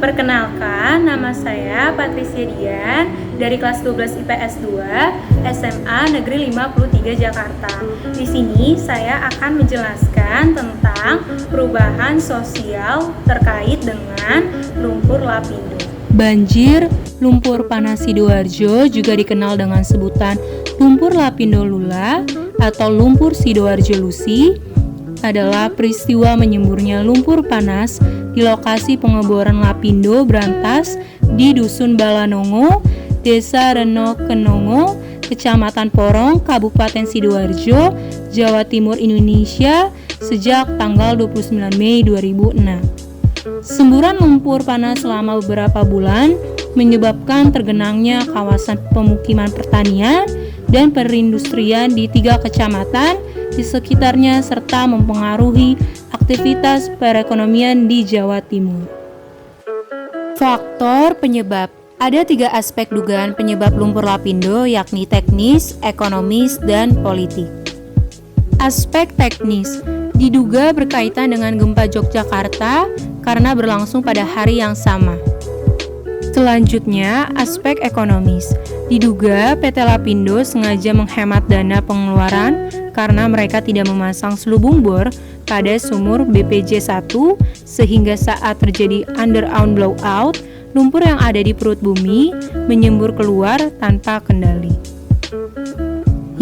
Perkenalkan, nama saya Patricia Dian dari kelas 12 IPS 2 SMA Negeri 53 Jakarta. Di sini saya akan menjelaskan tentang perubahan sosial terkait dengan lumpur lapindo. Banjir, lumpur panas Sidoarjo juga dikenal dengan sebutan lumpur lapindo lula atau lumpur Sidoarjo Lusi, adalah peristiwa menyemburnya lumpur panas di lokasi pengeboran lapindo berantas di Dusun Balanongo, Desa Reno Kenongo, Kecamatan Porong, Kabupaten Sidoarjo, Jawa Timur, Indonesia sejak tanggal 29 Mei 2006. Semburan lumpur panas selama beberapa bulan menyebabkan tergenangnya kawasan pemukiman pertanian dan perindustrian di 3 kecamatan di sekitarnya serta mempengaruhi aktivitas perekonomian di Jawa Timur. Faktor penyebab. Ada 3 aspek dugaan penyebab lumpur lapindo, yakni teknis, ekonomis, dan politik. Aspek teknis diduga berkaitan dengan gempa Yogyakarta karena berlangsung pada hari yang sama. Selanjutnya, aspek ekonomis. Diduga PT Lapindo sengaja menghemat dana pengeluaran karena mereka tidak memasang selubung bor pada sumur BPJ 1 sehingga saat terjadi underground blowout, lumpur yang ada di perut bumi menyembur keluar tanpa kendali.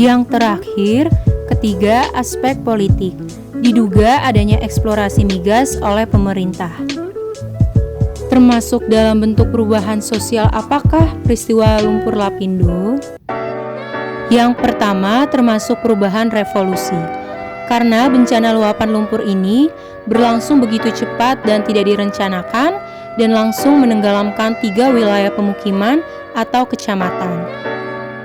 Yang terakhir, ketiga, aspek politik. Diduga adanya eksplorasi migas oleh pemerintah. Termasuk dalam bentuk perubahan sosial apakah peristiwa lumpur lapindo? Yang pertama termasuk perubahan revolusi. Karena bencana luapan lumpur ini berlangsung begitu cepat dan tidak direncanakan dan langsung menenggelamkan 3 wilayah pemukiman atau kecamatan.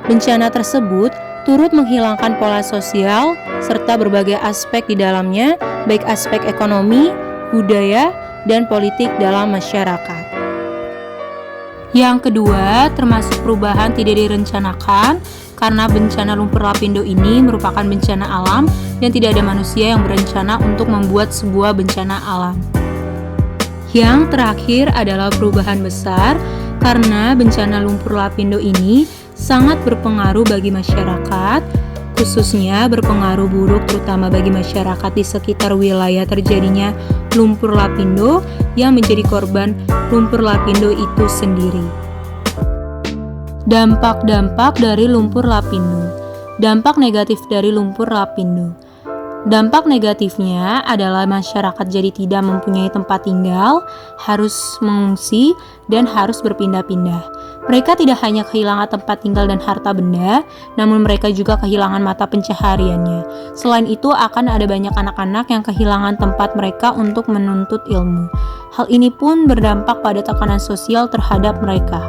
Bencana tersebut turut menghilangkan pola sosial serta berbagai aspek di dalamnya, baik aspek ekonomi, budaya, dan politik dalam masyarakat. Yang kedua, termasuk perubahan tidak direncanakan karena bencana lumpur lapindo ini merupakan bencana alam dan tidak ada manusia yang berencana untuk membuat sebuah bencana alam. Yang terakhir adalah perubahan besar karena bencana lumpur lapindo ini sangat berpengaruh bagi masyarakat, khususnya berpengaruh buruk terutama bagi masyarakat di sekitar wilayah terjadinya lumpur lapindo yang menjadi korban lumpur lapindo itu sendiri. Dampak-dampak dari lumpur lapindo. Dampak negatif dari lumpur lapindo. Dampak negatifnya adalah masyarakat jadi tidak mempunyai tempat tinggal, harus mengungsi, dan harus berpindah-pindah. Mereka tidak hanya kehilangan tempat tinggal dan harta benda, namun mereka juga kehilangan mata pencahariannya. Selain itu, akan ada banyak anak-anak yang kehilangan tempat mereka untuk menuntut ilmu. Hal ini pun berdampak pada tekanan sosial terhadap mereka.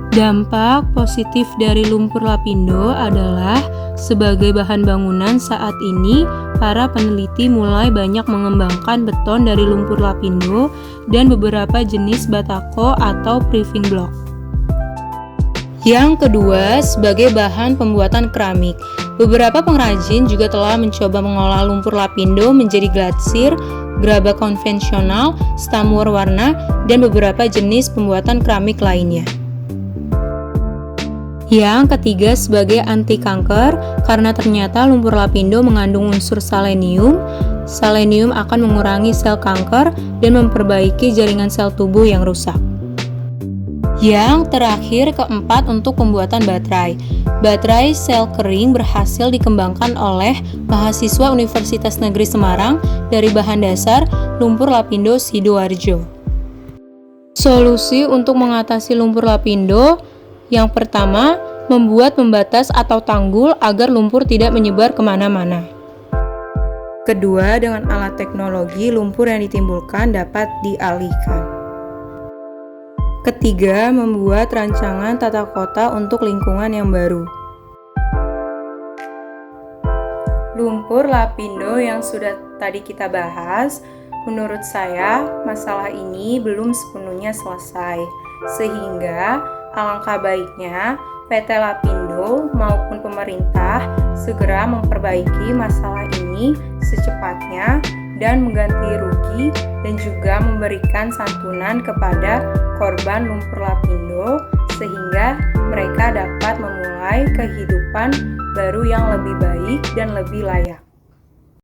Dampak positif dari lumpur lapindo adalah sebagai bahan bangunan saat ini, para peneliti mulai banyak mengembangkan beton dari lumpur lapindo dan beberapa jenis batako atau paving block. Yang kedua, sebagai bahan pembuatan keramik. Beberapa pengrajin juga telah mencoba mengolah lumpur lapindo menjadi glatsir, gerabah konvensional, stamur warna, dan beberapa jenis pembuatan keramik lainnya. Yang ketiga, sebagai anti kanker, karena ternyata lumpur lapindo mengandung unsur selenium. Selenium akan mengurangi sel kanker dan memperbaiki jaringan sel tubuh yang rusak. Yang terakhir, keempat, untuk pembuatan baterai. Baterai sel kering berhasil dikembangkan oleh mahasiswa Universitas Negeri Semarang dari bahan dasar lumpur lapindo Sidoarjo. Solusi untuk mengatasi lumpur lapindo. Yang pertama, membuat pembatas atau tanggul agar lumpur tidak menyebar kemana-mana. Kedua, dengan alat teknologi, lumpur yang ditimbulkan dapat dialihkan. Ketiga, membuat rancangan tata kota untuk lingkungan yang baru. Lumpur lapindo yang sudah tadi kita bahas, menurut saya masalah ini belum sepenuhnya selesai, sehingga alangkah baiknya PT Lapindo maupun pemerintah segera memperbaiki masalah ini secepatnya dan mengganti rugi dan juga memberikan santunan kepada korban lumpur lapindo sehingga mereka dapat memulai kehidupan baru yang lebih baik dan lebih layak.